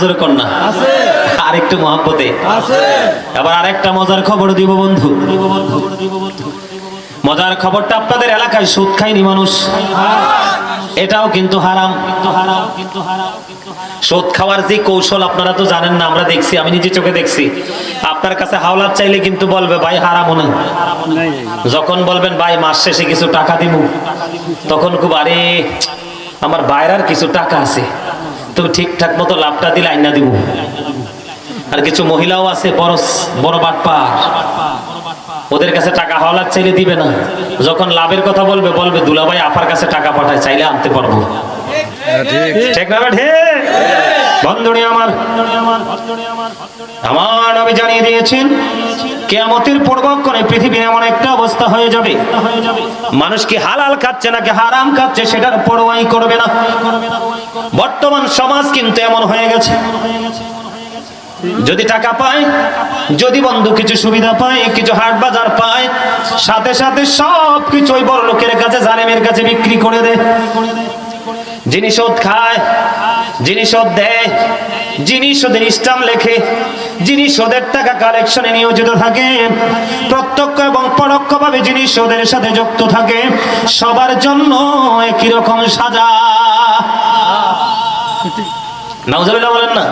জোরে কর না আছে, আর একটু মহব্বতে আছে। এবার আরেকটা মজার খবর দিব বন্ধু, মজার খবরটা আপনাদের এলাকায় সুদ খায়নি মানুষ, এটাও কিন্তু হারাম। সুদ খাওয়ার যে কৌশল আপনারা তো জানেন না, আমরা দেখছি, আমি নিজে চোখে দেখছি। আপনার কাছে হাওলাত চাইলে কিন্তু বলবে ভাই হারাম না, যখন বলবেন ভাই মাস শেষে কিছু টাকা দিব, তখন খুব আরে আমার বাইরের কিছু টাকা আছে, তুমি ঠিকঠাক মতো লাভটা দিলে আইনা দিব। আর কিছু মহিলাও আছে বড় বড় বাটপার, ওদের কাছে টাকা হাওলাত চাইলে দিবে না, যখন লাভের কথা বলবে বলবে দুলাভাই আপার কাছে টাকা পাঠায়, চাইলে আনতে পারবো। ঠিক না ঠিক? বন্ধুরে আমার নবী জানিয়ে দিয়েছেন কিয়ামতের পূর্বক্ষণে পৃথিবীর এমন একটা অবস্থা হয়ে যাবে, মানুষ কি হালাল খাচ্ছে নাকি হারাম খাচ্ছে সেটার পরোয়াই করবে না। বর্তমান সমাজ কিন্তু এমন হয়ে গেছে, যদি টাকা পায়, যদি বন্ধু কিছু সুবিধা পায়, কিছু হাট বাজার পায়, সাথে সাথে সব কিছু ওই বড় লোকের কাছে, জালেমের কাছে বিক্রি করে দেয়। যিনি সুদ খায়, যিনি সুদ দেয়, যিনি সুদের স্টাম্প লেখে, যিনি সুদের টাকা কালেকশনে নিয়োজিত থাকে, প্রত্যক্ষ এবং পরোক্ষভাবে যিনি সুদের সাথে যুক্ত থাকে, সবার জন্য একই রকম সাজা। নাউজুবিল্লাহ বলেন না।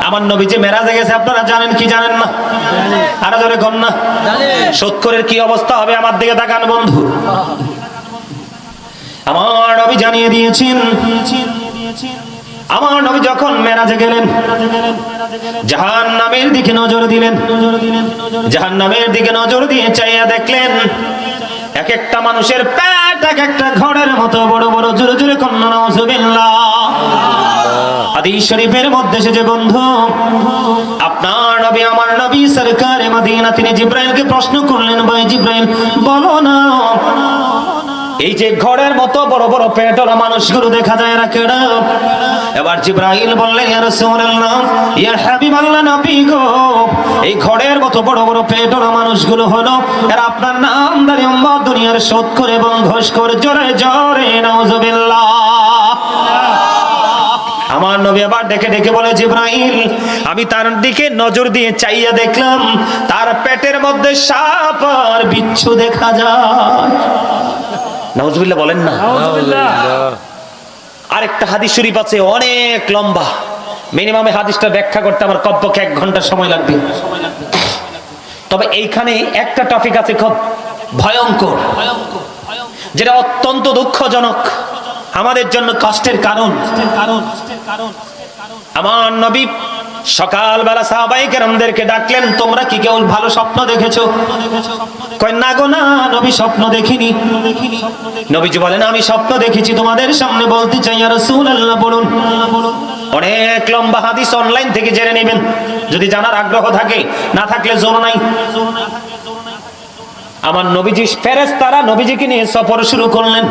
আমার নবী যে মেরাজে গেছে আপনারা জানেন কি জানেন না? আরো জোরে কর না। সুদখোরের কি অবস্থা হবে আমার দিকে তাকান বন্ধু। আমার নবী জানিয়ে দিয়েছেন, আমার নবী যখন মেরাজে গেলেন জাহান্নামের দিকে নজর দিলেন, জাহান্নামের দিকে নজর দিয়ে চাইয়া দেখলেন এক একটা মানুষের পেট এক একটা ঘরের মতো বড় বড়, জোরে জোরে কন্যা নাউজুবিল্লাহ। হাদিস শরীফের মধ্যে এসেছে বন্ধু, আপনার নবী আমার নবী সরকারে মদিনা তিনি জিব্রাইলকে প্রশ্ন করলেন, ভাই জিব্রাইল বলো না, এই যে ঘরের মতো বড় বড় পেটওয়ালা মানুষগুলো দেখা যায় এরা কেডা? এবার জিব্রাইল বললেন, ইয়া রাসূলুল্লাহ, ইয়া হাবিবাল্লাহ নবী গো, এই ঘরের মতো বড় বড় পেটওয়ালা মানুষগুলো হলো এরা আপনার নামদারি উম্মত, দুনিয়ার সুদখোর এবং ঘুষখোর। জোরে জোরে নাউজুবিল্লাহ। আমার নবী আবার ডেকে ডেকে বলে, জিব্রাইল আমি তার দিকে নজর দিয়ে চাইয়া দেখলাম তার পেটের মধ্যে সাপ আর বিচ্ছু দেখা যায়। নাউজুবিল্লাহ বলেন না। আরেকটা হাদিস শরীফ আছে অনেক লম্বা, মিনিমামে হাদিসটা ব্যাখ্যা করতে আমার কমপক্ষে 1 ঘন্টা সময় লাগবে। তবে এইখানে একটা টপিক আছে খুব ভয়ঙ্কর, যেটা অত্যন্ত দুঃখজনক, আমাদের জন্য কষ্টের কারণ। আমার নবী সকালবেলা সাহাবায়ে কেরামদেরকে ডাকলেন, তোমরা কি কেউ ভালো স্বপ্ন দেখেছো? কয় না গো না নবী, স্বপ্ন দেখিনি। নবীজি বলেন, আমি স্বপ্ন দেখেছি, তোমাদের সামনে বলতে চাই। ইয়া রাসূলুল্লাহ বলুন। অনেক লম্বা হাদিস অনলাইন থেকে জেনে নেবেন যদি জানার আগ্রহ থাকে, না থাকলে জোর নাই। আমার নবীজি ফেরেশতারা নবীজিকে নিয়ে সফর শুরু করলেন।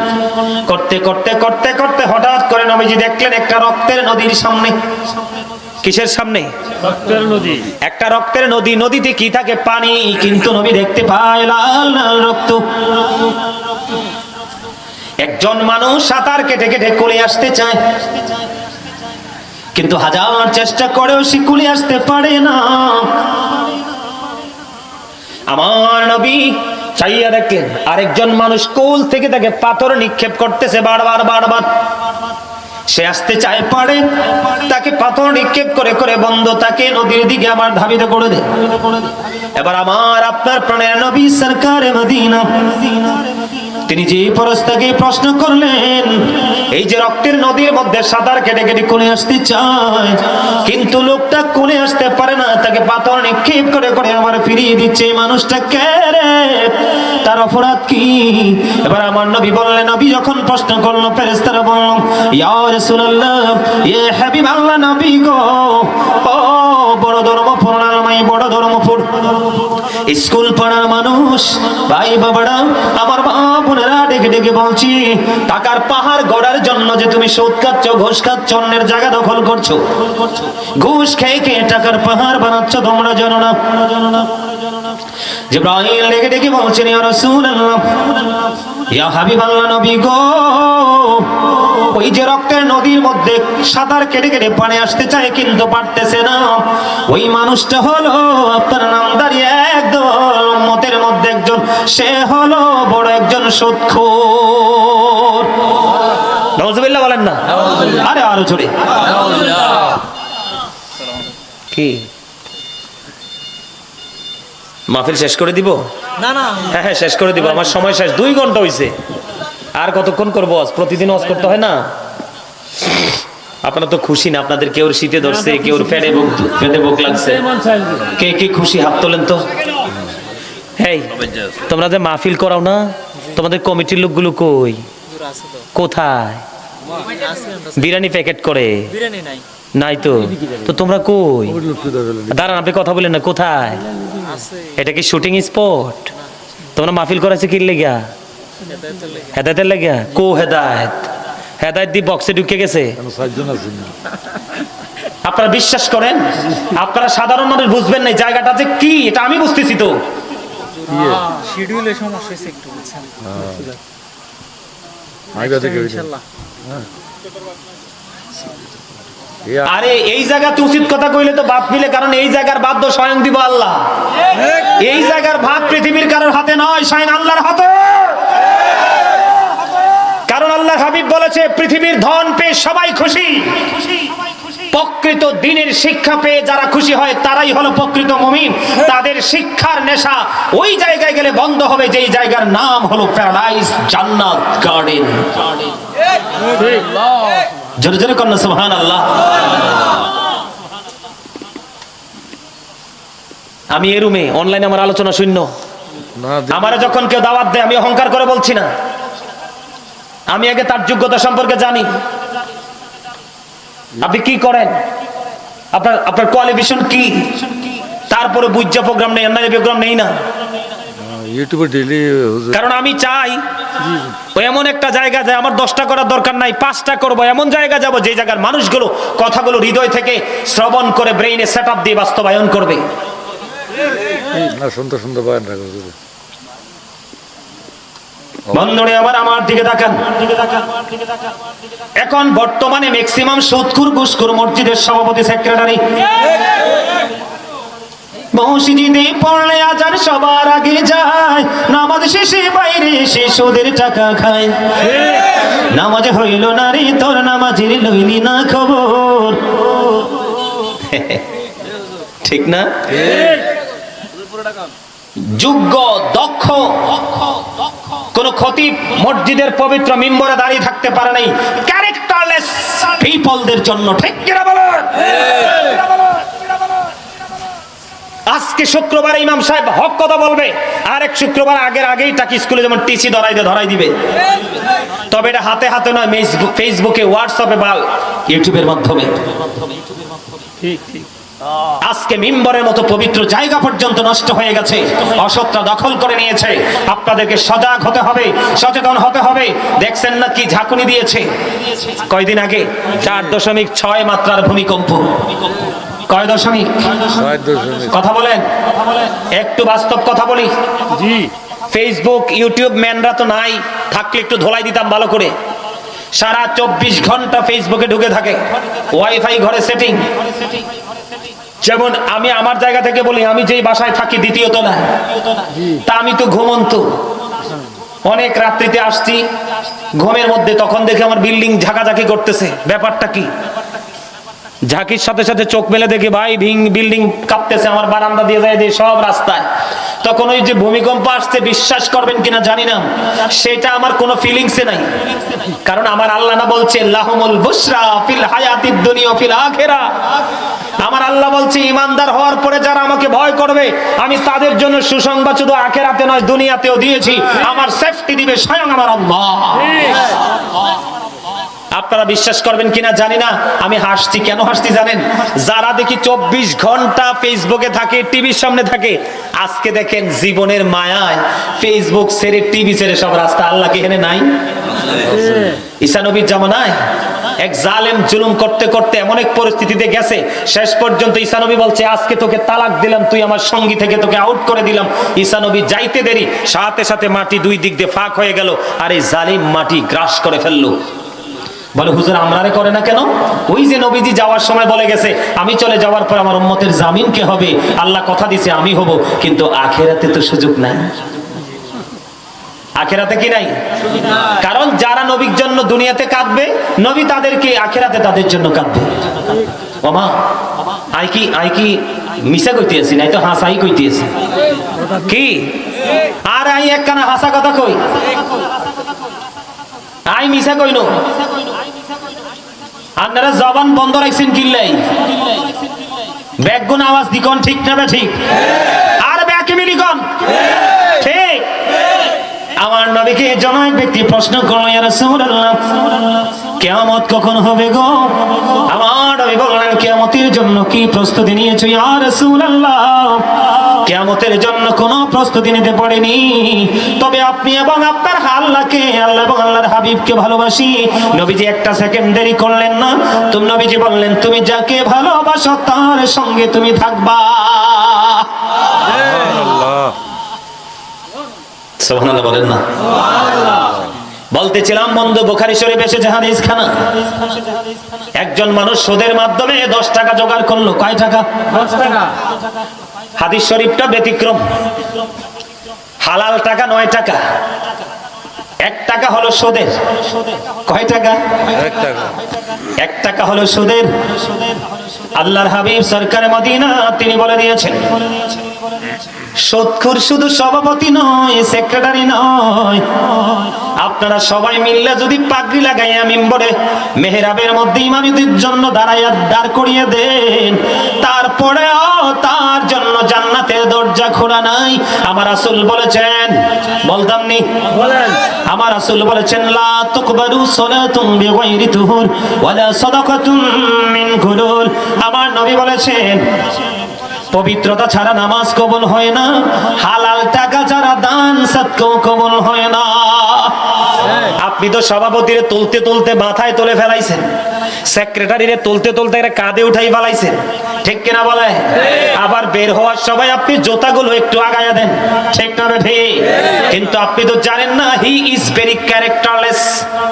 করতে করতে করতে করতে হঠাৎ করে নবীজি দেখলেন একটা রক্তের নদীর সামনে। কিসের সামনে? রক্তের নদী। একটা রক্তের নদী, নদীতে কি থাকে? পানি, কিন্তু নবী দেখতে পায় লাল লাল রক্ত। একজন মানুষ সাঁতার কেটে কেটে কোলে আসতে চায়, কিন্তু হাজার চেষ্টা করেও সে কোলে আসতে পারে না। আমার নবী চাইয়া দেখলেন আরেকজন মানুষ কোল থেকে তাকে পাথর নিক্ষেপ করতেছে বারবার বারবার। সে আসতে চায়, পারে, তাকে পাথর নিক্ষেপ করে করে বন্ধ তাকে নদীর দিকে আবার ধাবিত করে দেয়। এবার আমার আপনার প্রাণের নবী সরকারে মদিনা তিনি যে ফেরেশতাকে প্রশ্ন করলেন, এই যে রক্তের নদীর মধ্যে সাঁতার কেটে কেটে কোলে আসতে চায়, কিন্তু লোকটা কোলে আসতে পারে না, তাকে পাথর নিক্ষেপ করে করে আবার ফিরিয়ে দিচ্ছে, মানুষটা কে রে, তার অপরাধ কি? এবার আমার নবী বললেন, নবী যখন প্রশ্ন করলো ফেরেশতারা বলল, ইয়া রাসূলুল্লাহ, ইয়া হাবিবাল্লাহ নবী গো, ও বড় ধর্মপুর আলমাই, বড় ধর্মপুর স্কুল পড়ার মানুষ, ভাই বাবারা, আমার মা বোনেরা ডেকে ডেকে বলছি, টাকার পাহাড় গড়ার জন্য যে তুমি সুদ খাচ্ছ, ঘুষ খাচ্ছ, অন্যের জায়গা দখল করছো, ঘুষ খেয়ে খেয়ে টাকার পাহাড় বানাচ্ছ, তোমরা জানো না? জিবরাইল ডেকে ডেকে বলছেন, ইয়া রাসূলুল্লাহ, ইয়া হাবিবাল্লাহ নবী গো, ওই যে রক্তের নদীর মধ্যে সাঁতার কেটে কেটে পানি আসতে চায় কিন্তু পারতেছে না, ওই মানুষটা হলো আপনার নামদারি একদম উম্মতের মধ্যে একজন, সে হলো বড় একজন সুদখোর। নাউজুবিল্লাহ বলেন না, আরে আরো জোরে। কি মাহফিল শেষ করে দিব? না না, হ্যাঁ শেষ করে দিব, আমার সময় শেষ, 2 ঘন্টা হইছে, আর কতক্ষণ করবো? প্রতিদিন ওয়াজ করতে হয় না? আপনারা তো খুশি না? আপনাদের কেউ শীতে ধরছে, কেউ পেটে বুক লাগছে, কে কে খুশি হাত তোলেন তো। হেই, তোমরা যে মাহফিল করাও না, তোমাদের কমিটির লোকগুলো কই? কোথায়? বিরিয়ানি প্যাকেট করে বিরিয়ানি নাই। নাই তো, তো তোমরা কই? দাঁড়ান, আপনি কথা বলেন না, কোথায়? এটা কি শুটিং স্পট? তোমরা মাহফিল করাইছে কি লেগা? হেদায়েতের লেগা? কো হেদায়েত? হেদায়েত দি বক্সে ঢুকে গেছে। আপনারা বিশ্বাস করেন, আপনারা সাধারণ মানুষ বুঝবেন না জায়গাটা যে কি, এটা আমি বুঝতেছি তো। শিডিউলের সমস্যা হয়েছে একটু, বুঝছেন? ইনশাআল্লাহ। আরে এই জায়গাতে উচিত কথা কইলে তো বাদ মিলে, কারণ এই জায়গার বাদ তো স্বয়ং দিব আল্লাহ। এই জায়গার ভাগ পৃথিবীর কারোর হাতে নয়, স্বয়ং আল্লাহর হাতে। কারণ আল্লাহ হাবিব বলেছে, পৃথিবীর ধন পেয়ে সবাই খুশি, প্রকৃত দ্বীনের শিক্ষা পেয়ে যারা খুশি হয় তারাই হলো প্রকৃত মুমিন। তাদের শিক্ষার নেশা ওই জায়গায় গেলে বন্ধ হবে, যেই জায়গার নাম হলো প্যারাডাইস, জান্নাত, গার্ডেন। জোরে জোরে কন্যা সুবহানাল্লাহ। আমি এই রুমে অনলাইনে আমার আলোচনা শূন্য, আমারে যখন কেউ দাওয়াত দেয় আমি অহংকার করে বলছি না, আমি আগে তার যোগ্যতা সম্পর্কে জানি। আপনি কি করেন, আপনার কোয়ালিফিকেশন কি, তারপরে বুঝা প্রোগ্রাম নেই, অনলাইনে প্রোগ্রাম নেই না, ইউটিউবে ডেইলি। কারণ আমি চাই এমন একটা জায়গা যায়, আমার 10টা করার দরকার নাই, 5টা করবো। এমন জায়গা যাব যে জায়গার মানুষগুলো কথাগুলো হৃদয় থেকে শ্রবণ করে ব্রেইনে সেট আপ দিয়ে বাস্তবায়ন করবে। না, সুন্দর সুন্দর বয়ান রাখো। বন্ধুরে আমার দিকে তাকান। এখন বর্তমানে ম্যাক্সিমাম সুদখোর ঘুষখোর মসজিদের সভাপতি, সেক্রেটারি। মসজিদে পড়লে আজান সবার আগে যায়, নামাজ শেষে বাইরে এসে সুদের টাকা খায়। নামাজ হইল না রে তোর, নামাজের লইলি না খবর। ঠিক না? যোগ্য দক্ষ কোন খতিব মসজিদের পবিত্র মিম্বরে দাঁড়িয়ে থাকতে পারে নাই ক্যারেক্টারলেস পিপলদের জন্য। ঠিক কিনা বলেন? আজকে শুক্রবার ইমাম সাহেব হক কথা বলবে, আরেক শুক্রবার আগেই টাকি স্কুলে যেমন টিসি ধরাই দিবে। তবে এটা হাতে হাতে নয়, ফেসবুকে, হোয়াটসঅ্যাপে বা ইউটিউবের মাধ্যমে। ঠিক ঠিক। আজকে মিম্বরের মতো পবিত্র জায়গা পর্যন্ত নষ্ট হয়ে গেছে, অসৎরা দখল করে নিয়েছে। আপনাদেরকে সজাগ হতে হবে, সচেতন হতে হবে। দেখছেন না কি ঝাঁকুনি দিয়েছে কয়দিন আগে? 4.6 মাত্রার ভূমিকম্প। কয় দশমিক? কথা বলেন, একটু বাস্তব কথা বলি। জি, ফেসবুক ইউটিউব ম্যানরা তো নাই, থাকলে একটু ধোলাই দিতাম ভালো করে। সারা 24 ঘন্টা ফেসবুকে ঢুকে থাকে, ওয়াইফাই ঘরে সেটিং। যেমন আমি আমার জায়গা থেকে বলি, আমি যেই বাসায় থাকি 2য় তলায়, তা আমি তো ঘুমন্ত। অনেক রাত্রিতে আসছি ঘুমের মধ্যে, তখন দেখে আমার বিল্ডিং ঝাঁকাঝাঁকি করতেছে। ব্যাপারটা কি? ঝাঁকির সাথে সাথে চোখ মেলে দেখি ভাই বিল্ডিং কাঁপতেছে, আমার বারান্দা দিয়ে যায় সব রাস্তায়। তখন ওই যে ভূমিকম্প আসছে, বিশ্বাস করবেন কিনা জানি না, সেটা আমার কোনো ফিলিংসে নাই। কারণ আমার আল্লাহ না বলছে লাহুমুল বুশরা ফিল হায়াতিদ দুনিয়া ফিল আখিরাহ। আমার আল্লাহ বলছে ইমানদার হওয়ার পরে যারা আমাকে ভয় করবে, আমি তাদের জন্য সুসংবাদ শুধু আখিরাতে নয় দুনিয়াতেও দিয়েছি। আমার সেফটি দিবে স্বয়ং আমার আল্লাহ। আপনারা বিশ্বাস করবেন কিনা জানি না, আমি হাসছি। কেন হাসছি জানেন? যারা দেখি 24 ঘন্টা ফেসবুকে থাকে, টিভির সামনে থাকে, আজকে দেখেন জীবনের মায়ায় ফেসবুক ছেড়ে, টিভি ছেড়ে সব রাস্তা। আল্লাহ কি এখানে নাই? ঈসা নবীর জামানায় এক জালেম জুলুম করতে করতে এমন এক পরিস্থিতিতে গেছে, শেষ পর্যন্ত ঈসা নবী বলছে আজকে তোকে তালাক দিলাম, তুই আমার সঙ্গী থেকে তোকে আউট করে দিলাম। ঈসা নবী যাইতে দেরি, সাথে সাথে মাটি 2 দিক দিয়ে ফাঁক হয়ে গেল, আর এই জালিম মাটি গ্রাস করে ফেললো। বলে হুজুর আমরারে করে না কেন? ওই যে নবীজি যাওয়ার সময় বলে গেছে, আমি চলে যাওয়ার পর আমার উম্মতের জামিন কে হবে? আল্লাহ কথা দিছে আমি হব, কিন্তু আখেরাতে তো সুযোগ নাই। আখেরাতে কি নাই? কারণ যারা নবীর জন্য দুনিয়াতে কাঁদবে, নবী তাদেরকে আখেরাতে তাদের জন্য কাঁদবে। ওমা আই কি মিশা কইতেছি, নাই তো হাসাই কইতেছি কি? আর আই একখানা হাসা কথা কই, আই মিশা কইনো। আপনারা জবান বন্ধ রাখছেন কিল্লাই? ব্যাকগুণ আওয়াজ দিকন ঠিক না বে ঠিক? আর ব্যাকে মিলিকন ঠিক? আমার নবীকে জনক ব্যক্তি প্রশ্ন করলো, ইয়া রাসূলুল্লাহ কিয়ামত কখন হবে গো? আমার নবী বললেন, কিয়ামতের জন্য কি প্রস্তুতি নিয়েছো ইয়া রাসূলুল্লাহ? কিয়ামতের জন্য কোনো প্রস্তুতি নিতে পারেনি, তবে আপনি এবং আপনার আল্লাহকে, আল্লাহ এবং আল্লাহর হাবিবকে ভালোবাসি। নবীজি একটা সেকেন্ড দেরি করলেন না, তুমি নবীজি বললেন, তুমি যাকে ভালোবাসো তার সঙ্গে তুমি থাকবা। সুবহানাল্লাহ বলেন না? বলতেছিলাম বন্ধু, বুখারী শরীফে এসেছে হাদিস খানা, একজন মানুষ সুদের মাধ্যমে 10 টাকা জোগাড় করলো। কয় টাকা? 10 টাকা। হাদিস শরীফটা ব্যতিক্রম। হালাল টাকা 9 টাকা, 1 টাকা হলো সুদের। কয় টাকা? 1 টাকা হলো সুদের। আল্লাহর হাবিব সরকারে মদিনা তিনি বলে দিয়েছেন, সুদখোর শুধু সভাপতি নয়, সেক্রেটারি নয়, আপনারা সবাই মিললে যদি পাগড়ি লাগাইয়া মিম্বরে মেহরাবের মধ্যে ইমামতির জন্য দাঁড় করিয়ে দেন, তারপরেও তার জন্য জান্নাতের দরজা খোলা নাই। আমার রাসূল বলেছেন, বলতাম নি? বলেন। আমার রাসূল বলেছেন, লা তুকবালু সালাতুন বিগাইরি তুহুর ওয়ালা সাদাকাতুন মিন গুলুল। আমার নবী বলেছেন, পবিত্রতা ছাড়া নামাজ কবুল হয় না, হালাল টাকা ছাড়া দান সদকাও কবুল হয় না। আপনি তো সভাপতিরে তুলতে তুলতে মাথায় তুলে ফেলাইছেন, সেক্রেটারিরে তুলতে তুলতে কাঁধে উঠাই ফেলাইছেন, ঠিক কিনা বলে? আবার বের হওয়ার সময় আপনি জুতাগুলো একটু আগায়া দেন, ঠিক না বেঠি? কিন্তু আপনি তো জানেন না, হি ইজ ভেরি ক্যারেক্টারলেস।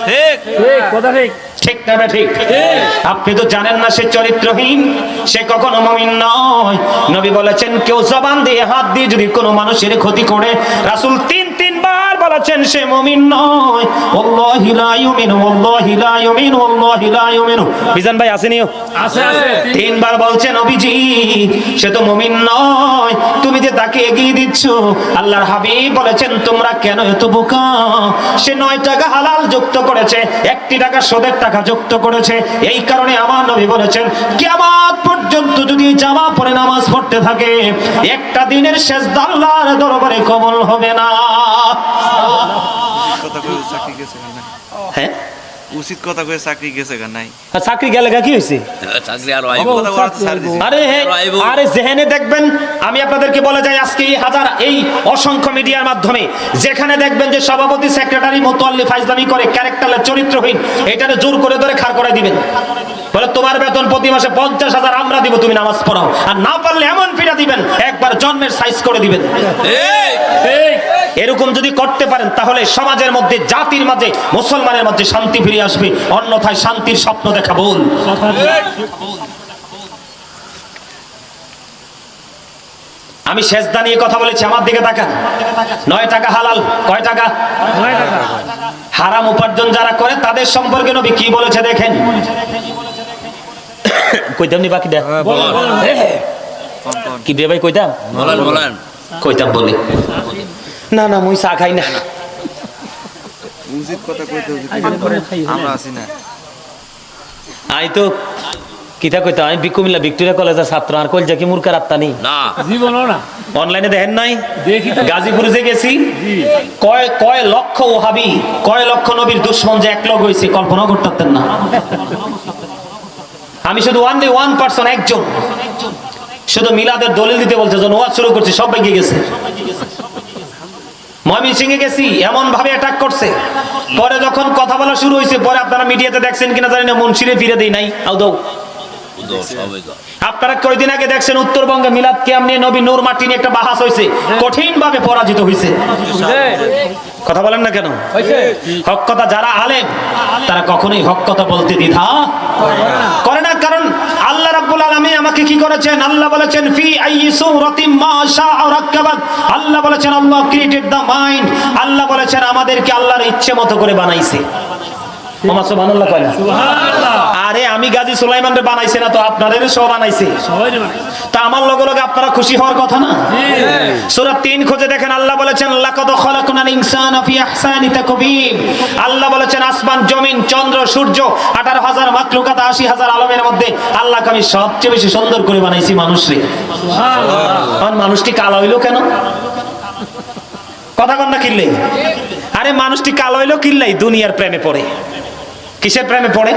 ঠিক ঠিক কথা ঠিক। ঠিক না ঠিক? আপনি তো জানেন না সে চরিত্রহীন, সে কখনো মুমিন নয়। নবী বলেছেন, কেউ জবান দিয়ে হাত দিয়ে যদি কোনো মানুষের ক্ষতি করে, রাসূল তিনবার বলেছেন সে মুমিন নয়। আল্লাহু লা ইউমিনু, আল্লাহু লা ইউমিনু, আল্লাহু লা ইউমিনু। বিজান ভাই আসেনিও? আছে আছে। তিনবার বলছেন নবীজি, সে তো মুমিন নয়। তুমি যে তাকে এগিয়ে দিচ্ছ, আল্লাহর হাবিব বলেছেন, তোমরা কেন এত বোকা? সে 9 টাকা হালাল যুক্ত করেছে, 1 টাকা সুদের টাকা যুক্ত করেছে। এই কারণে আমার নবী বলেছেন, কিয়ামত পর্যন্ত যদি জামা পরে নামাজ পড়তে থাকে, একটা দিনের সেজদা আল্লাহর দরবারে কবুল হবে না। হ্যাঁ, উচিত কথা কয়ে চাকরি গেছে গা নাই? চাকরি গেলে কি হয়েছে? আরে যেখানে দেখবেন, আমি আপনাদেরকে বলে যাই, আজকে এই অসংখ্য মিডিয়ার মাধ্যমে যেখানে দেখবেন যে সভাপতি, সেক্রেটারি মুতাল্লি ফাইজলামি করে, ক্যারেক্টারের চরিত্রহীন, এটারে জোর করে ধরে খাড় করে দিবেন, বলে তোমার বেতন প্রতি মাসে 50,000 আমরা দিব, তুমি নামাজ পড়াও। আর না পারলে এমন ফিরা দিবেন, একবার জন্মের সাইজ করে দিবেন। এরকম যদি করতে পারেন, তাহলে সমাজের মধ্যে, জাতির মাঝে, মুসলমানের মধ্যে শান্তি ফিরে আসবে। অন্যথায় শান্তির স্বপ্ন দেখা ভুল। আমি সেজদা নিয়ে কথা বলেছি, আমার দিকে তাকান। 9 টাকা হালাল, কয় টাকা? 9 টাকা। হারাম উপার্জন যারা করে তাদের সম্পর্কে নবী কি বলেছে দেখেন। কইতাম নি বাকি দেখ, কি রে ভাই কইতাম? বলেন কইতাম বলি না, না মুই চা খাই না। উচিত কথা কইতে আমরা আছি না। আই তো কিতা কইতাম, আমি কুমিল্লা ভিক্টোরিয়া কলেজের ছাত্র, আর কইল কি মূর্খের আত্মা নেই না, জীবনও না। অনলাইনে দেখেন নাই? দেখি তো। গাজীপুরে যে গেছি, কয় লক্ষ ওহাবি, কয় লক্ষ নবীর দুশমন যে একলগ হইছে, কল্পনা করতে পারতেন না। আমি শুধু 1% একজন শুধু মিলাদের দলিল দিতে বলছে, যখন ওয়াজ শুরু করছে সব ভেঙে গেছে। ময়মনসিংহে গেছি, এমন ভাবে অ্যাটাক করছে। পরে যখন কথা বলা শুরু হয়েছে, পরে আপনারা মিডিয়াতে দেখছেন কিনা জানি না, মুন্সিরে ফিরে দেই নাই, আউ দাও আপনারা কয়দিন আগে দেখছেন উত্তরবঙ্গে মিলাদ কিয়াম নিয়ে নবী নূর মাটি নিয়ে একটা বাহাস হয়েছে, কঠিন ভাবে পরাজিত হয়েছে। কথা বলেন না কেন? হক কথা যারা আলেম তারা কখনোই হক কথা বলতে দ্বিধা করে না, কারণ আল্লাহ রাব্বুল আলামিন আমাকে কি করেছেন? আল্লাহ বলেছেন ফি আইয়ি সূরাতিন মা শাআ রাক্কাবাত। আল্লাহ বলেছেন আল্লাহ ক্রিয়েটেড দ্য মাইন্ড। আল্লাহ বলেছেন আমাদেরকে আল্লাহর ইচ্ছে মতো করে বানাইছে। ওমা সুবহানাল্লাহ কয় না? সুবহানাল্লাহ। আরে আমি গাজী সুলাইমান রে বানাইছে না তো আপনাদের সব বানাইছে। তা আমার লগে লগে আপনারা খুশি হওয়ার কথা না? সূরা 3 খুঁজে দেখেন, আল্লাহ বলেছেন লাকাদ খালাকনাল ইনসানা ফি আহসানি তাকবীম। আল্লাহ বলেছেন আসমান জমিন চন্দ্র সূর্য 18,000 মাখলুকাত 80,000 আলমের মধ্যে আল্লাহকে আমি সবচেয়ে বেশি সুন্দর করে বানাইছি মানুষরে। সুবহানাল্লাহ। আর মানুষটি কালো হইলো কেন? কথা কন না কিল্লাই? আরে মানুষটি কালো হইলো কিল্লাই? দুনিয়ার প্রেমে পড়ে। কিসের প্রেমে পড়ে?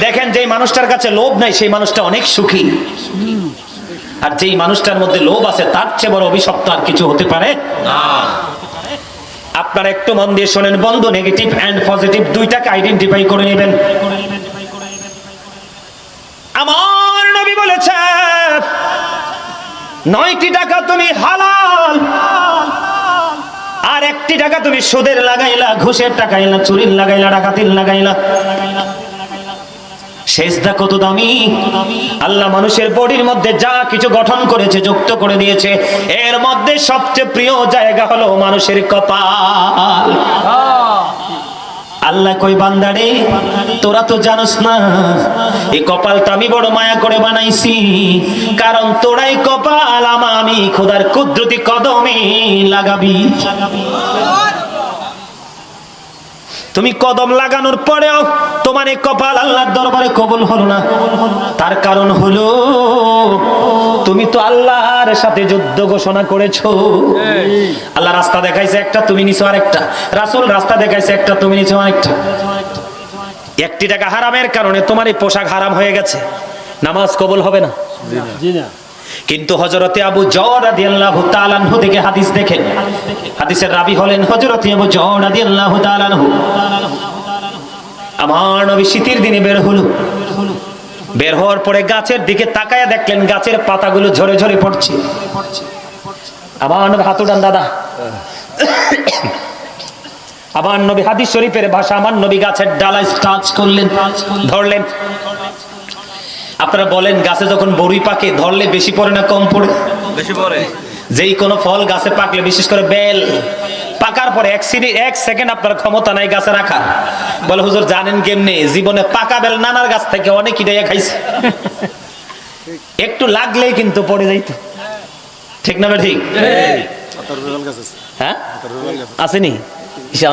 দেখেন যেই মানুষটার কাছে লোভ নাই সেই মানুষটা অনেক সুখী, আর যেই মানুষটার মধ্যে লোভ আছে তার চেয়ে বড় অভিশপ্ত আর কিছু হতে পারে না। আপনারা একটু মন দিয়ে শোনেন বন্ধু, নেগেটিভ এন্ড পজিটিভ দুইটাকে আইডেন্টিফাই করে নেবেন। আমার নবী বলেছে 9টি টাকা তুমি হালাল, আর 1টি টাকা তুমি সুদের লাগাইলা, ঘুষের টাকাইলা, চুরির লাগাইলা, ডাকাতির লাগাইলা। সেজদা কত দামি! আল্লাহ মানুষের বডির মধ্যে যা কিছু গঠন করেছে, যুক্ত করে দিয়েছে, এর মধ্যে সবচেয়ে প্রিয় জায়গা হলো মানুষের কপাল। আল্লাহ কই বান্দারে তোরা তো জানোস না এই কপালটা আমি বড় মায়া করে বানাইছি, কারণ তোরাই কপাল আমি খোদার কুদরতি কদমে লাগাবি। তুমি কদম লাগানোর পরেও তোমার এই কপাল আল্লাহর দরবারে কবুল হলো না, তার কারণ হলো তুমি তো আল্লাহর সাথে যুদ্ধ ঘোষণা করেছো। আল্লাহ রাস্তা দেখাইছে একটা, তুমি নিছো আরেকটা। রাসূল রাস্তা দেখাইছে একটা, তুমি নিছো আরেকটা। 1টি টাকা হারামের কারণে তোমার এই পোশাক হারাম হয়ে গেছে, নামাজ কবুল হবে না। জি না। কিন্তু হযরতে আবু যর রাদিয়াল্লাহু তাআলা আনহু থেকে হাদিস দেখেন, হাদিসের রাবী হলেন হযরতে আবু যর রাদিয়াল্লাহু তাআলা আনহু। আমার নবী শীতের দিনে বের হলো, বের হওয়ার পরে গাছের দিকে তাকায়া দেখলেন গাছের পাতাগুলো ঝরে ঝরে পড়ছে। আমার নবী হাত উঠান দাদা। আমার নবী হাদিস শরীফের ভাষা, আমার নবী গাছের ডালা টাচ করলেন, ধরলেন। আপনারা বলেন গাছে যখন বড়ি পাকে ধরলে বেশি পড়ে না কম পড়ে? বেশি পড়ে। যেই কোনো ফল গাছে পাকলে, বিশেষ করে বেল পাকার পরে 1 সেকেন্ড আপনার ক্ষমতা নাই গাছে রাখা। বলে হুজুর জানেন কেমনে? জীবনে পাকা বেল নানার গাছ থেকে অনেক ইটাইয়া খাইছে, একটু লাগলেই কিন্তু পড়ে যাইতো। ঠিক না? ঠিক। হ্যাঁ আসেনি?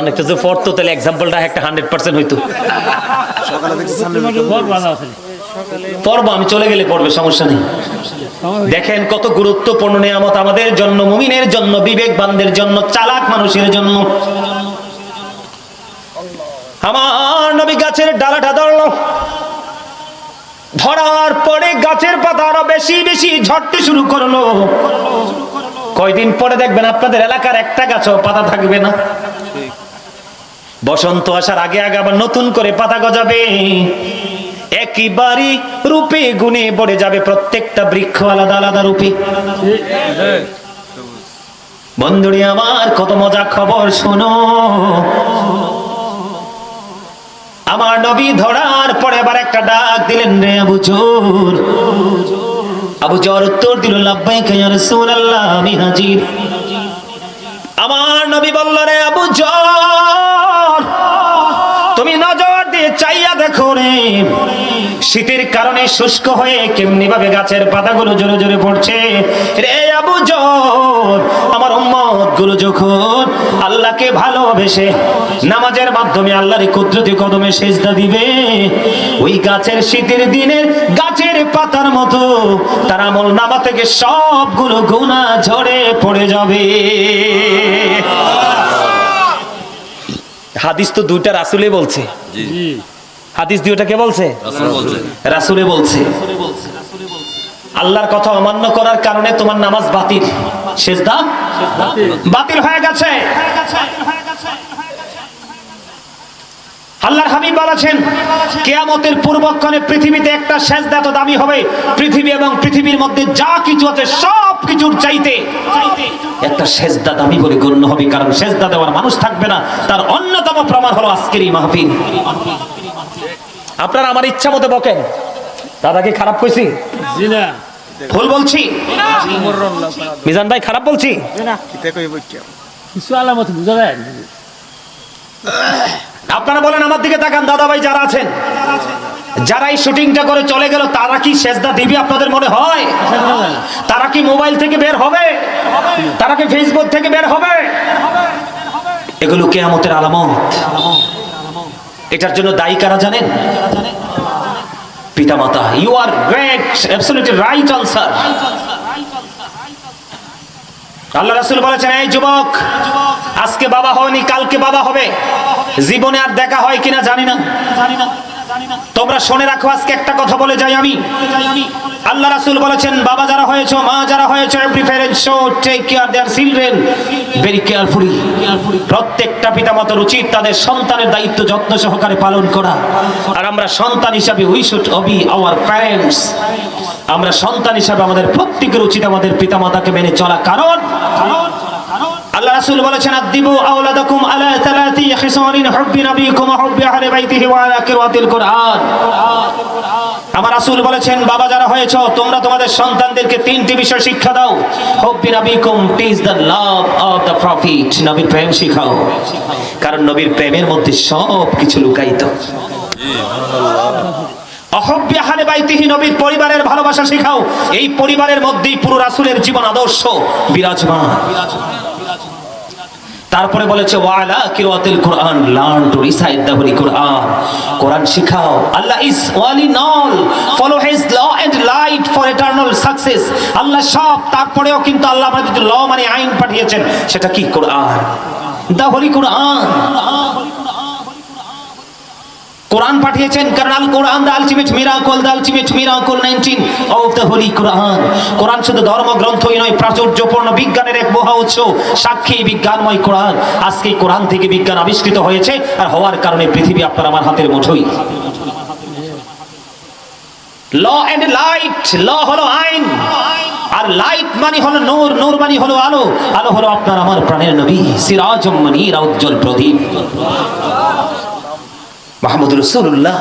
অনেকটা যে পড়তো তাহলে এক্সাম্পলটা একটা 100% হইতো। পড়বো, আমি চলে গেলে পড়বে, সমস্যা নেই। দেখেন কত গুরুত্বপূর্ণ নিয়ামত আমাদের জন্য, মুমিনের জন্য, বিবেকবানদের জন্য, চালাক মানুষের জন্য। আমার নবী গাছের ডালাটা ধরলো, ধরার পরে গাছের পাতা আরো বেশি বেশি ঝরতে শুরু করলো। কয়দিন পরে দেখবেন আপনাদের এলাকার একটা গাছও পাতা থাকবে না। বসন্ত আসার আগে আগে আবার নতুন করে পাতা গজাবে, একইবারই রূপে গুণে পড়ে যাবে প্রত্যেকটা বৃক্ষ আলাদা আলাদা রূপে। বন্ধুরে আমার কত মজা খবর শোনো, আমার নবী ধরার পরে আবার একটা ডাক দিলেন, রে আবু যর। আবু যর উত্তর দিল, লাব্বাইকা ইয়া রাসূলুল্লাহ, আমি হাজির। আমার নবী বলল, রে আবু যর তুমি নজর দিয়ে চাইয়া দেখো রে, শীতের কারণে শুষ্ক হয়ে কেমনি ভাবে গাছের পাতাগুলো জোরে জোরে পড়ছে। রে আবু যর আমার উম্মত গুলো যখন আল্লাহকে ভালোবেসে নামাজের মাধ্যমে আল্লাহর কুদরতি কদমে সেজদা দিবে, ওই গাছের শীতের দিনের গাছের পাতার মতো তার আমল নামা থেকে সবগুলো গুনাহ ঝরে পড়ে যাবে। হাদিস তো দুইটা রাসূলে বলছে। হাদিস দুইটা কে বলছে? রাসূলে বলছে। আল্লাহর কথা অমান্য করার কারণে তোমার নামাজ বাতিল, সেজদা বাতিল হয়ে গেছে। আল্লাহর হাবিব বলেছেন কিয়ামতের পূর্বক্ষণে পৃথিবীতে একটা সেজদা তো দামি হবে, পৃথিবী এবং পৃথিবীর মধ্যে যা কিছু আছে সব কিছুর চাইতে একটা সেজদা দামি বলে গণ্য হবে, কারণ সেজদা দেওয়ার মানুষ থাকবে না। তার অন্যতম প্রমাণ হলো আজকের এই মাহফিল। আপনারা আমার ইচ্ছা মতো বকেন, দাদাকে খারাপ কইছি? জি না, ভুল বলছি? মিজান ভাই খারাপ বলছি? কিছু আলামত বুঝা যায় না। আপনারা বলেন, আমার দিকে তাকান দাদা ভাই যারা আছেন, যারা এই শুটিংটা করে চলে গেল তারা কি সেজদা দিবে আপনাদের মনে হয়? তারা কি মোবাইল থেকে বের হবে? তারা কি ফেসবুক থেকে বের হবে? এগুলো কিয়ামতের আলামত। এটার জন্য দায়ী কারা জানেন? পিতামাতা। You are great, absolutely right answer. আল্লাহ রাসূল বলেছেন, এই যুবক, আজকে বাবা হওনি, কালকে বাবা হবে, জীবনে আর দেখা হয় কিনা জানি না। তোমরা শুনে রাখো, আজকে একটা কথা বলে যাই আমি। আল্লাহ রাসূল বলেছেন, বাবা যারা হয়েছে, মা যারা হয়েছে, every parent should take care their children very carefully. প্রত্যেকটা পিতামাতার উচিত তাদের সন্তানের দায়িত্ব যত্ন সহকারে পালন করা। আর আমরা সন্তান হিসাবে we should Obi our parents. আমরা সন্তান হিসাবে আমাদের প্রত্যেকের উচিত আমাদের পিতামাতাকে মেনে চলা, কারণ আল্লাহ রাসূল বলেছেন, আদিবু আওলাদাকুম আলা তালাতি খিসালিন হুব্বি নবিকুম ওয়া হুব্বি আহলি বাইতিহি ওয়া আলা কিরাতিল কুরআন। আমার রাসূল বলেছেন, বাবা যারা হয়েছো তোমরা তোমাদের সন্তানদেরকে তিনটি বিষয় শিক্ষা দাও। হুব্বি নবিকুম, teach the love of the prophet, নবীর প্রেম শিখাও, কারণ নবীর প্রেমের মধ্যে সব কিছু লুকায়িত। অহব্বি আহলে বাইতিহি, নবীর পরিবারের ভালোবাসা শিখাও, এই পরিবারের মধ্যেই পুরো রাসূলের জীবন আদর্শ বিরাজমান। তারপরে বলেছে ওয়ালা কিরাতিল কুরআন, learn to recite the holy Quran, কোরআন শিখাও। Allah is all in all, follow his law and light for eternal success. আল্লাহ সব, তারপরেও কিন্তু আল্লাহ আমাদের ল মানে আইন পাঠিয়েছেন, সেটা কি? কোরআন, দ্য হোলি কুরআন। কোরআন পাঠিয়েছেন, কারণ আল কোরআন the ultimate miracle, the ultimate miracle 19 of the holy Quran. কোরআন শুধু ধর্মগ্রন্থই নয়, প্রাচুর্যপূর্ণ বিজ্ঞানের এক মহা উৎস, সাক্ষী বিজ্ঞানময় কোরআন। আজকে কোরআন থেকে বিজ্ঞান আবিষ্কৃত হয়েছে, আর হওয়ার কারণে পৃথিবী আপনার আমার হাতের মুঠোই। ল এন্ড লাইট, ল হলো আইন, আর লাইট মানে হলো নূর, নূর মানে হলো আলো, আলো হলো আপনার আমার প্রাণের নবী, সিরাজুম মুনীরা, উজ্জ্বল প্রদীপ মুহাম্মদ রাসূলুল্লাহ।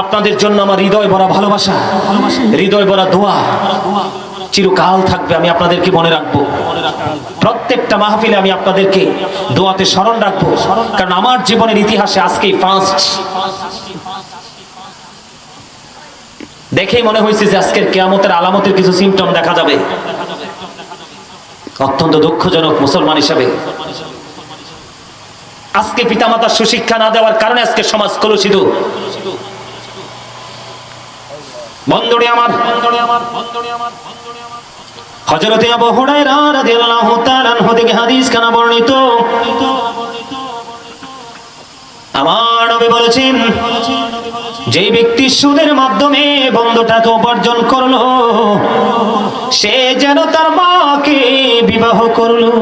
আপনাদের জন্য আমার হৃদয় ভরা ভালোবাসা, হৃদয় ভরা দোয়া চিরকাল থাকবে। আমি আপনাদেরকে মনে রাখবো, প্রত্যেকটা মাহফিলে আমি আপনাদেরকে দোয়াতে স্মরণ রাখবো, কারণ আমার জীবনের ইতিহাসে আজকেই ফার্স্ট। দেখেই মনে হয়েছে যে আজকের কিয়ামতের আলামতের কিছু সিম্পটম দেখা যাবে। অত্যন্ত দুঃখজনক মুসলমান হিসাবে আজকে পিতামাতার সুশিক্ষা না দেওয়ার কারণে আজকে সমাজ কলুষিত। বন্ধুরে আমার, হযরতে আবু হুরায়রা রাদিয়াল্লাহু তাআলা আনহু থেকে হাদিস কানা বর্ণিত, আমার নবী বলেছেন, যে ব্যক্তি সুদের মাধ্যমে বন্ধুটাকে উপার্জন করলো, সে যেন তার মাকে বিবাহ করলো।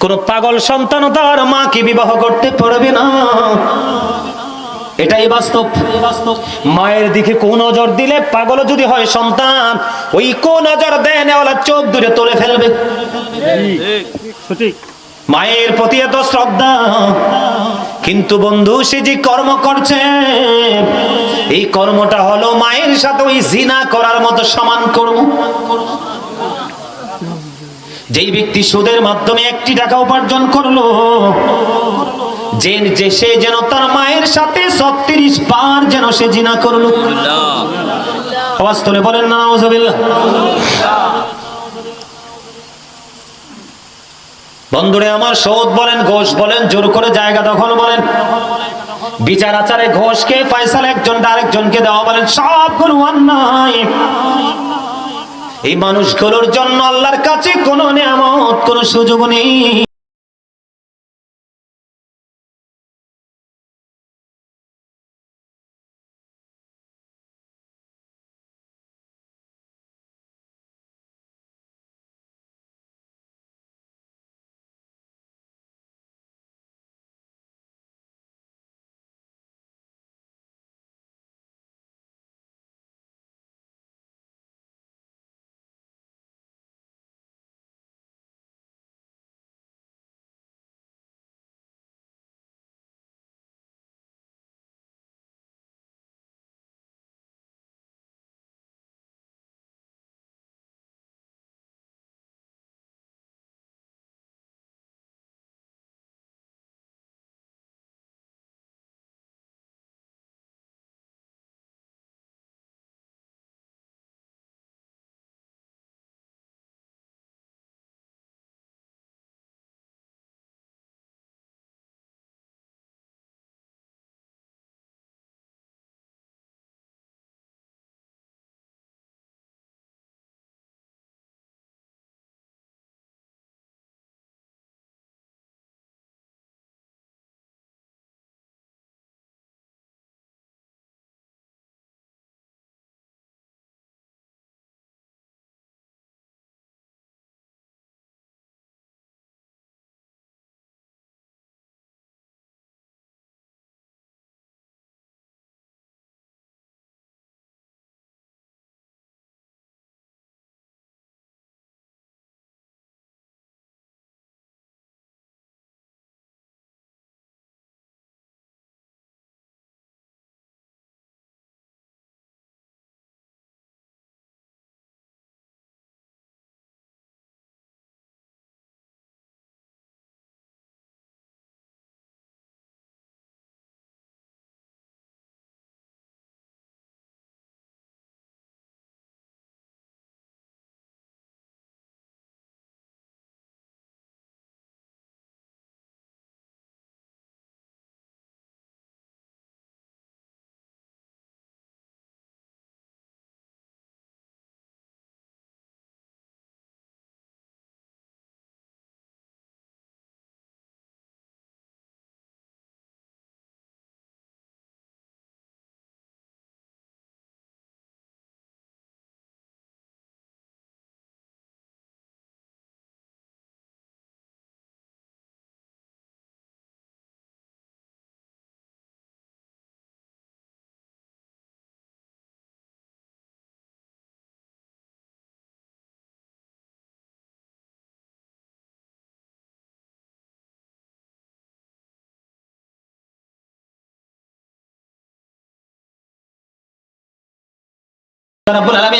কোন পাগল সন্তান তার মাকে বিবাহ করতে পারবে না, এটাই বাস্তব। মায়ের দিকে কোন নজর দিলে, পাগল যদি হয় সন্তান, ওই কোন নজর দেয় নেওয়ালা চোখ দূরে তুলে ফেলবে। মায়ের প্রতি এত শ্রদ্ধা, কিন্তু বন্ধু সে যে কর্ম করছে, এই কর্মটা হলো মায়ের সাথে ওই জিনা করার মতো সমান কর্ম। যেই ব্যক্তি সুদের মাধ্যমে 1 টাকা উপার্জন করলো, যে সে যেন তার মায়ের সাথে 36 বার যেন সে জিনা করলো। আওয়াজ তুলে বলেন না নাউজুবিল্লাহ। বন্ধুরে আমার, সুদ বলেন, ঘোষ বলেন, জোর করে জায়গা দখল বলেন, বিচার আচারে ঘোষকে ফয়সালা একজন আরেকজনকে দেওয়া বলেন, সবগুলো অন্যায়। এই মানুষগুলোর জন্য আল্লাহর কাছে কোনো নিয়ামত, কোনো সুযোগ নেই।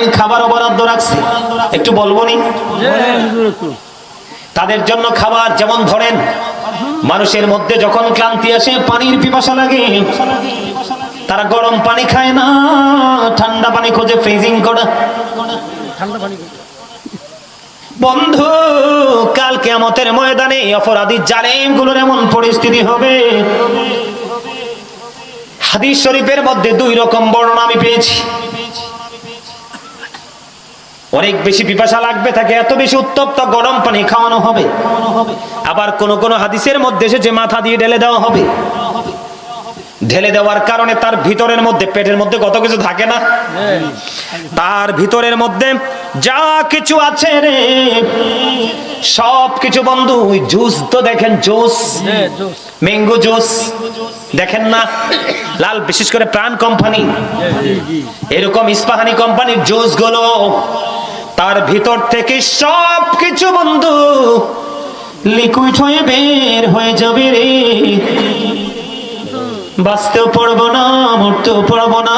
পানির খাবারও বরাদ্দ রাখছে, একটু বলবো নি? তাদের জন্য খাবার, যেমন ধরেন মানুষের মধ্যে যখন ক্লান্তি আসে, পানির পিপাসা লাগে, তারা গরম পানি খায় না, ঠান্ডা পানি খোঁজে, ফ্রিজিং করা। বন্ধু, কাল কিয়ামতের ময়দানে অপরাধী জালেমগুলোর এমন পরিস্থিতি হবে। হাদিস শরীফের মধ্যে 2 রকম বর্ণনা আমি পেয়েছি। অনেক বেশি পিপাসা লাগবে তাকে, এত বেশি উত্তপ্ত গরম পানি খাওয়ানো হবে। আবার কোন কোন হাদিসের মধ্যে এসেছে মাথা দিয়ে ঢেলে দেওয়া হবে। ঢেলে দেওয়ার কারণে তার ভিতরের মধ্যে, পেটের মধ্যে কত কিছু থাকে না, তার ভিতরের মধ্যে যা কিছু আছে রে সব কিছু বন্ধু, ওই জুস তো দেখেন, জুস, ম্যাঙ্গো জুস দেখেন না, লাল, বিশেষ করে প্রাণ কোম্পানি, এরকম ইস্পাহানি কোম্পানির জুস গুলো, তার ভিতর থেকে সব কিছু বন্ধু লিকুইড হয়ে বের হয়ে যাবে রে। বাঁচতেও পারবো না, মরতেও পারবো না,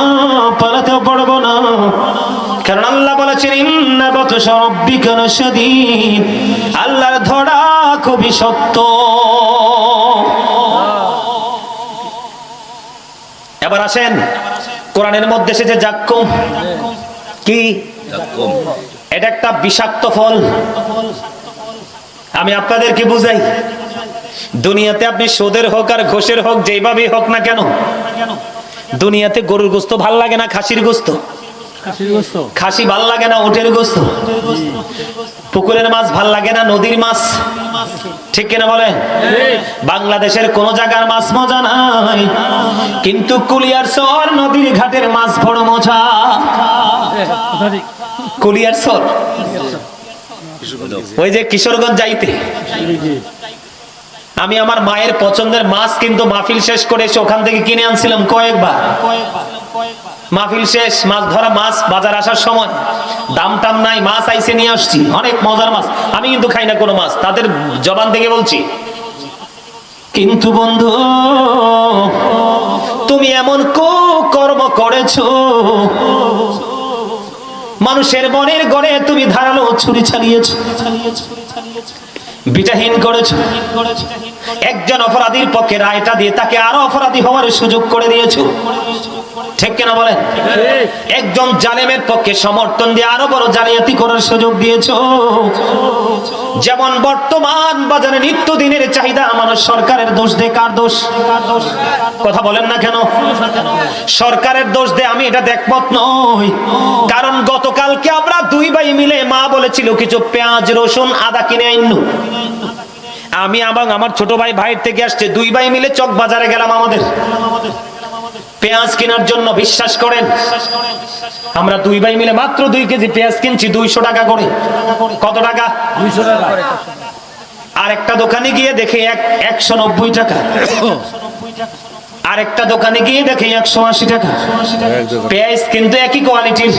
পালাতেও পারবো না, কারণ আল্লাহ বলেছেন ইন্না বাতশা রাব্বিকা লাশাদীদ, আল্লাহর ধরা খুবই শক্ত। এবার আসেন, কোরআনের মধ্যে এসেছে জাক্কুম। কি? এটা একটা বিষাক্ত ফল। আমি আপনাদেরকে বুঝাই, দুনিয়াতে আপনি সুদের হোক আর ঘোষের হোক, যেভাবেই হোক না কেন, দুনিয়াতে গরুর গোস্ত ভাল লাগে না, খাসির গোস্ত? খাসি ভাল লাগে না, উটের গোস্ত? পুকুরের মাছ ভাল লাগে না, নদীর মাছ? ঠিক কিনা বলে? বাংলাদেশের কোন জায়গার মাছ মজা নাই, কিন্তু কুলিয়ারচর নদীর ঘাটের মাছ বড় মজা। কুলিয়ারচর, ওই যে কিশোরগঞ্জ যাইতে, আমি আমার মায়ের পছন্দের মাছ কিন্তু মাহফিল শেষ করে এসে ওখান থেকে কিনে আনছিলাম কয়েকবার। মাহফিল শেষ, মাছ ধরা মাছ বাজার আসার সময় দাম টাম নাই, মাছ আইসে নিয়ে আসছি, অনেক মজার মাছ। আমি কিন্তু খাই না কোনো মাছ, তাদের জবান থেকে বলছি। কিন্তু বন্ধু, তুমি এমন কুকর্ম করেছো, মানুষের মনের গড়ে তুমি ধারালো ছুরি চালিয়েছো, বিটাহীন করেছো। একজন অপরাধীর পক্ষে রায়টা দিয়ে তাকে আরো অপরাধী হওয়ার সুযোগ করে দিয়েছো, ঠিক কিনা বলেন? একজন জালেমের পক্ষে সমর্থন দিয়ে আরো বড় জালিয়াতি করার সুযোগ দিয়েছো। যেমন বর্তমান বাজারে নিত্যদিনের চাহিদা মানুষ সরকারের দোষ দেয়। কার দোষ? কথা বলেন না কেন? সরকারের দোষ দেয়। আমি এটা একমত নই, কারণ গতকালকে আমরা 2 ভাই মিলে, মা বলেছিল কিছু পেঁয়াজ, রসুন, আদা কিনে আইনু। আমি এবং আমার ছোট ভাই ভাইয়ের থেকে আসছে, 2 ভাই মিলে চক বাজারে গেলাম আমাদের পেঁয়াজ কেনার জন্য। বিশ্বাস করেন, আমরা 2 ভাই মিলে মাত্র 2 কেজি পেঁয়াজ কিনছি 200 টাকা করে। কত টাকা? 200 টাকা। আর একটা দোকানে গিয়ে দেখে 190 টাকা, আর একটা দোকানে গিয়ে দেখে 180 টাকা। পেঁয়াজ কিন্তু একই কোয়ালিটির।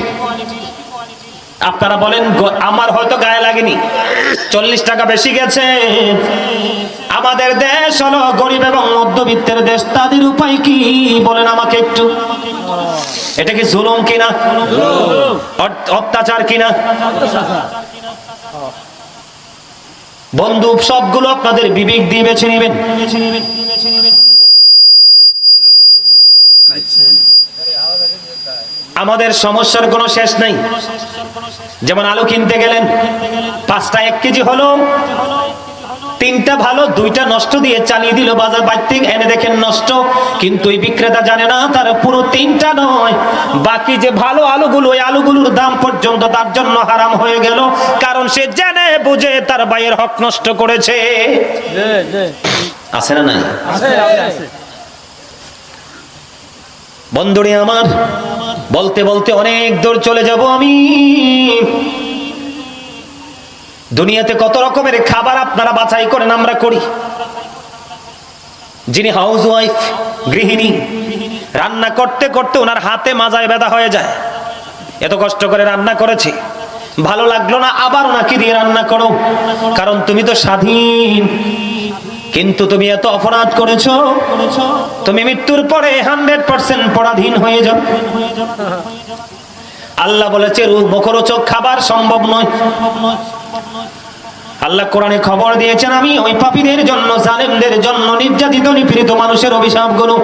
আপনারা বলেন, আমার হয়তো গায়ে লাগেনি, 40 টাকা বেশি গেছে। আমাদের দেশ হলো গরিব এবং মধ্যবিত্তের দেশ, তাদের উপায় কি বলেন আমাকে একটু? এটা কি জুলুম কিনা? অত্যাচার কিনা? বন্ধু, সবগুলো আপনাদের বিবেক দিয়ে বেছে নেবেন। আমাদের সমস্যার কোনো শেষ নাই। যেমন আলু কিনতে গেলেন, 5টা 1 কেজি হলো, 3টা ভালো, 2টা নষ্ট দিয়ে চালিয়ে দিল বাজার বাইতে, এনে দেখেন নষ্ট। কিন্তু এই বিক্রেতা জানে না তার পুরো 3টা নয়, বাকি যে ভালো আলুগুলো, ওই আলুগুলোর দাম পর্যন্ত তার জন্য হারাম হয়ে গেল, কারণ সে জেনে বুঝে তার ভাইয়ের হক নষ্ট করেছে। আছে না নাই? বন্ধুরে আমার, বলতে বলতে অনেক দূর চলে যাব আমি। দুনিয়াতে কত রকমের খাবার আপনারা বাছাই করেন, আমরা করি। যিনি হাউস ওয়াইফ, গৃহিণী, রান্না করতে করতে ওনার হাতে মাজায় ব্যথা হয়ে যায়। এত কষ্ট করে রান্না করেছে, ভালো লাগলো না, আবার ওনাকে দিয়ে রান্না করো, কারণ তুমি তো স্বাধীন। কিন্তু তুমি এত অপরাধ করেছো, তুমি মৃত্যুর পরে 100% পরাধীন হয়ে যাও। আল্লাহ বলেছে মুখরোচক খাবার সম্ভব নয়। আল্লাহ কোরআনে খবর দিয়েছেন, আমি ওই পাপীদের জন্য, জালেমদের জন্য, নির্যাতিত নিপীড়িত মানুষের অভিশাপগুলো।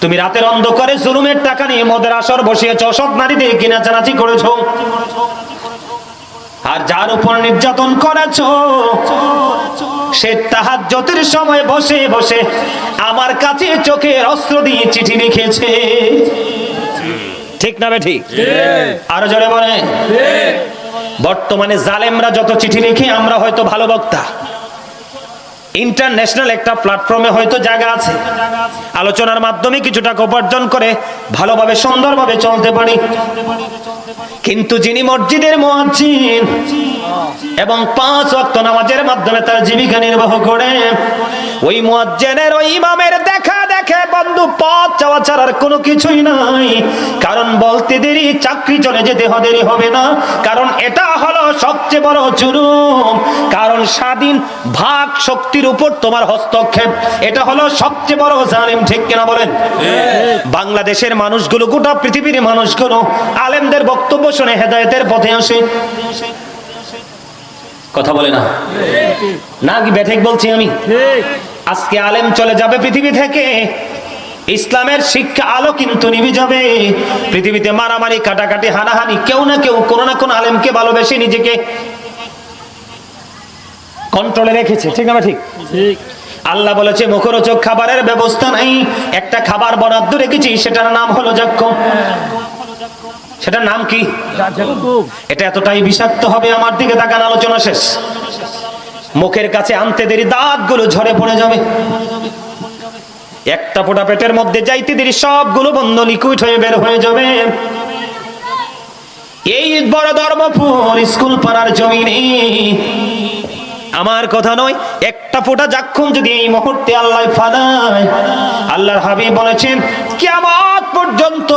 তুমি রাতের অন্ধকারে জুলুমের টাকা নিয়ে মদের আসর বসিয়েছ, সব নারীদের কিনাচানাচি করেছ, আর যার উপর নির্যাতন করেছ সে তাহাজ্জুদের সময় বসে বসে আমার কাছে চোখের অস্ত্র দিয়ে চিঠি লিখেছে। ঠিক না বে ঠিক? আরো জোরে বলে। বর্তমানে জালেমরা যত চিঠি লিখে, আমরা হয়তো ভালো বক্তা, ইন্টারন্যাশনাল একটা প্ল্যাটফর্মে হয়তো জায়গা আছে, আলোচনার মাধ্যমে কিছু টাকা উপার্জন করে ভালোভাবে সুন্দরভাবে চলতে পারি, কিন্তু যিনি মসজিদের মুয়াজ্জিন এবং 5 ওয়াক্ত নামাজের মাধ্যমে তার জীবিকা নির্বাহ করে, ওই মুয়াজ্জিনের ওই ইমামের দেখা দেখে বন্ধু পথ চাওয়া ছাড়ার কোনো কিছুই নাই। কারণ বলতে দেরি, চাকরি চলে যেতে দেরি হবে না, কারণ এটা হলো সবচেয়ে বড় জুলুম। কারণ স্বাধীন ভাগ শক্তির উপর তোমার হস্তক্ষেপ, এটা হলো সবচেয়ে বড় জালিম। ঠিক কিনা বলেন? বাংলাদেশের মানুষগুলো, গোটা পৃথিবীর মানুষগুলো আলেমদের বক্তব্য শুনে হেদায়েতের পথে আসে। কথা বলে না নাকি? ব্যাঠিক বলছি আমি। আজকে আলেম চলে যাবে পৃথিবী থেকে, ইসলামের শিক্ষা আলো কিন্তু নিভে যাবে। পৃথিবীতে মারামারি, কাটাকাটি, হানাহানি, কেউ না কেউ কোনো না কোনো আলেমকে ভালোবেসে নিজেকে কন্ট্রোলে রেখেছে। ঠিক না ঠিক? আল্লাহ বলেছে মুখরোচক খাবারের ব্যবস্থা নাই, একটা খাবার বরাদ্দ রেখেছি, সেটার নাম হলো যাক্কুম। সেটার নাম কি? এটা এতটাই বিষাক্ত হবে, আমার দিকে তাকান, আলোচনা শেষ। মুখের কাছে আনতে দেরি দাঁতগুলো ঝরে পড়ে যাবে, একটা ফোঁটা পেটের মধ্যে যাইতে দেরি সবগুলো বন্ধ লিকুইড হয়ে বের হয়ে যাবে। এই বড় ধর্মপুর স্কুল পাড়ার জমিনে আমার কথা নয়, একটা ফোঁটা যাক্কুম যদি এই মুহূর্তে আল্লাহ ফালায়, আল্লাহর হাবিব বলেছেন কিয়ামত পর্যন্ত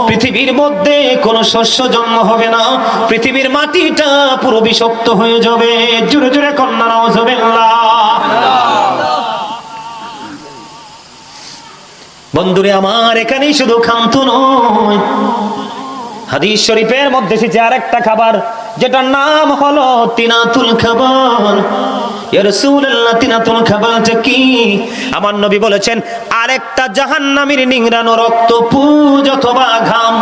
পৃথিবীর মধ্যে কোনো শস্য জন্ম হবে না, পৃথিবীর মাটিটা পুরো বিষাক্ত হয়ে যাবে। জোরে জোরে কন্যা নাউজুবিল্লাহ। বন্ধুরে আমার, এখানেই শুধু খান্ত নয়, হাদিস শরীফের মধ্যে এসেছে আরেকটা খাবার, যেটার নাম হলো তিনাতুল খাবার। ইয়া রাসূলুল্লাহ, তিনাতুল খাবারটা কি? আমার নবী বলেছেন আরেকটা জাহান্নামীর নিংড়ানো রক্ত, পুজ অথবা ঘাম।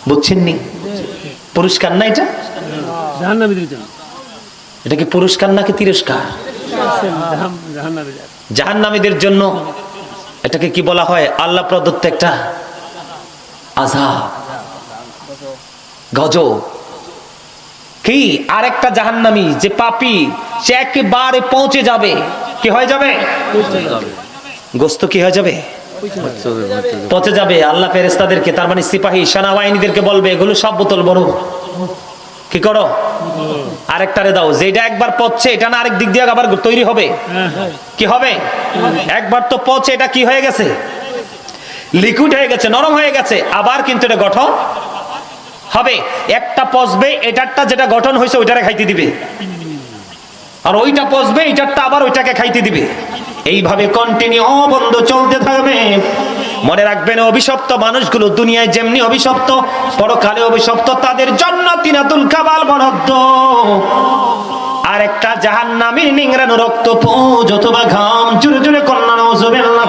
বুঝছেন নি? পুরস্কার না এটা? জাহান্নামীদের জন্য। এটা কি পুরস্কার নাকি তিরস্কার? জাহান্নামীদের জন্য। এটাকে কি বলা হয়? আল্লাহ প্রদত্ত একটা আযাব, গজব। কি? আরেকটা জাহান্নামী যে পাপী, সে একেবারে পৌঁছে যাবে। কি হয়ে যাবে? গোস্ত কি হয়ে যাবে? পচে যাবে। আল্লাহ ফেরেশতাদেরকে, তার মানে সিপাহী সেনাবাহিনীদেরকে বলবে এগুলো সব বোতল বড়, কি করো, আরেকটারে দাও। যেটা একবার পচছে, এটা না আরেক দিক দিয়ে আবার তৈরি হবে। কি হবে? একবার তো পচে, এটা কি হয়ে গেছে? লিকুইড হয়ে গেছে, নরম হয়ে গেছে, আবার কিন্তু এটা গঠন হবে। একটা পচবে, এটারটা যেটা গঠন হয়েছে ওইটারে খাইতে দিবে, আর ওইটা পচবে, এটারটা আবার ওইটাকে খাইতে দিবে। এইভাবে কন্টিনিউ বন্ধ চলতে থাকবে। মনে রাখবেন, অভিশপ্ত মানুষগুলো দুনিয়ায় যেমনি অভিশপ্ত, পরকালে অভিশপ্ত। তাদের জন্য তিনাতুল খাবার বরাদ্দ। আর একটা জাহান্নামীর নিংড়ানো রক্ত, পুজ অথবা ঘাম। জোরে জোরে কন্যা নাউজুবিল্লাহ।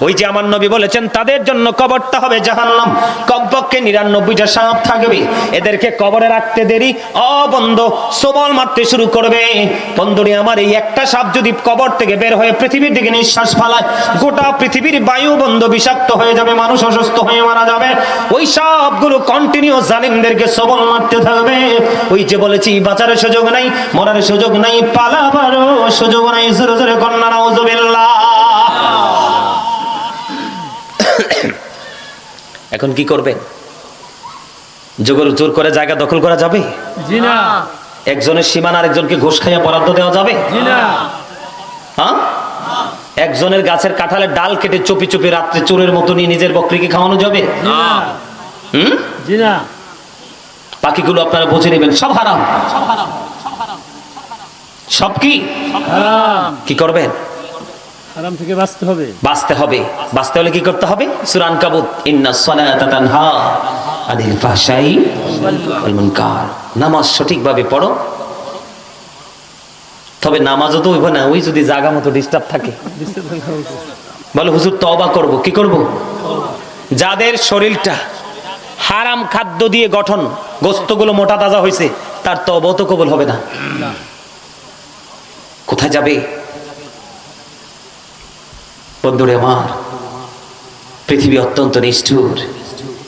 ওই যে আমার নবী বলেছেন তাদের জন্য কবরটা হবে জাহান্নাম। কমপক্ষে 99টা সাপ থাকবে, এদেরকে কবরে রাখতে দেরি অবন্ধ সবল মারতে শুরু করবে। বন্ধুরে আমার, এই একটা সাপ যদি কবর থেকে বের হয়ে পৃথিবীর দিকে নিঃশ্বাস ফেলায়, গোটা পৃথিবীর বায়ু বন্ধ বিষাক্ত হয়ে যাবে, মানুষ অসুস্থ হয়ে মারা যাবে। ওই সাপগুলো কন্টিনিউ জালিমদেরকে সবল মারতে থাকবে। ওই যে বলেছি, বাঁচার সুযোগ নাই, মরার সুযোগ নাই, পালাবারও সুযোগ নাই। জোরে জোরে কন্যা নাউজুবিল্লাহ। এখন কি করবেন? জোর করে জায়গা দখল করা যাবে? জি না। একজনের সীমানা আরেকজনকে ঘুষ খাইয়া বরাদ্দ দেওয়া যাবে? জি না। হ্যাঁ? একজনের গাছের কাঁঠালের ডাল কেটে চুপি চুপি রাত্রে চোরের মতো নিয়ে নিজের বকরিকে খাওয়ানো যাবে? জি না। বাকিগুলো আপনারা বুঝে নেবেন, সব হারাম। সব কি? কি করবেন? হারাম থেকে বাঁচতে হবে। বাঁচতে হবে। বাঁচতে হলে কি করতে হবে? সূরা আনকাবুত, ইন্নাস সালাতা তানহা আনিল ফাহশাই ওয়াল মুনকার। নামাজ সঠিকভাবে পড়ো। তবে নামাজও তো হইব না ওই যদি জায়গা মতো ডিস্টার্ব থাকে। বলো হুজুর তওবা করব, কি করব? যাদের শরীরটা হারাম খাদ্য দিয়ে গঠন, গোস্তগুলো মোটা তাজা হয়েছে, তার তওবা তো কবুল হবে না। কোথায় যাবে? বন্ধুরে আমার, পৃথিবী অত্যন্ত নিষ্ঠুর।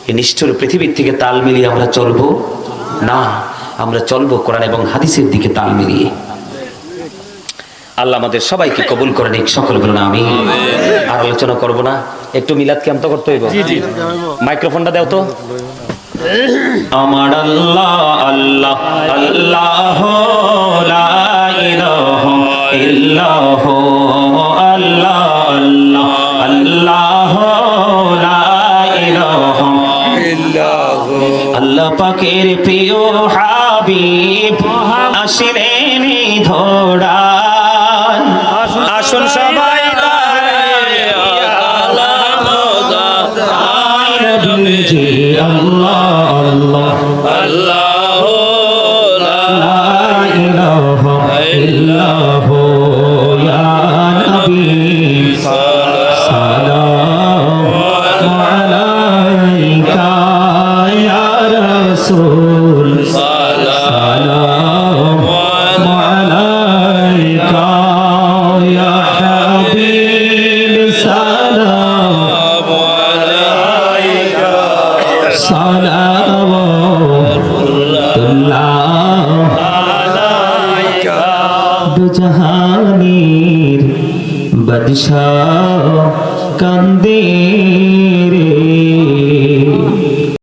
এই নিষ্ঠুর পৃথিবীর থেকে তাল মিলিয়ে আমরা চলবো না, আমরা চলবো কোরআন এবং হাদিসের দিকে তাল মিলিয়ে। আল্লাহ আমাদের সবাইকে কবুল করে নিক, সকল বলুন আমিন। আর আলোচনা করব না, একটু মিলাদ ক্যাম্প তো করতে হইব। মাইক্রোফোনটা দাও তো। আমার আল্লাহ আল্লাহ আল্লাহ লা ইলাহা ইল্লাল্লাহ আল্লাহ আল্লাহ আল্লাহ লা ইলাহা ইল্লাল্লাহ। আল্লাহ পাকের প্রিয় হাবিব আসিলেন ধরা। আসুন সবাই নবীজি আল্লাহ আল্লাহ আল্লাহ লা ইলাহা ইল্লাল্লাহ ইয়া নবী সালাম আলাইকা ইয়া রাসূল সালাম আলাইকা ইয়া হাবিব সালাম আলাইকা সালাওয়াতুল্লাহ আলাইকা। দুজাহানের বাদশা কান্দে রে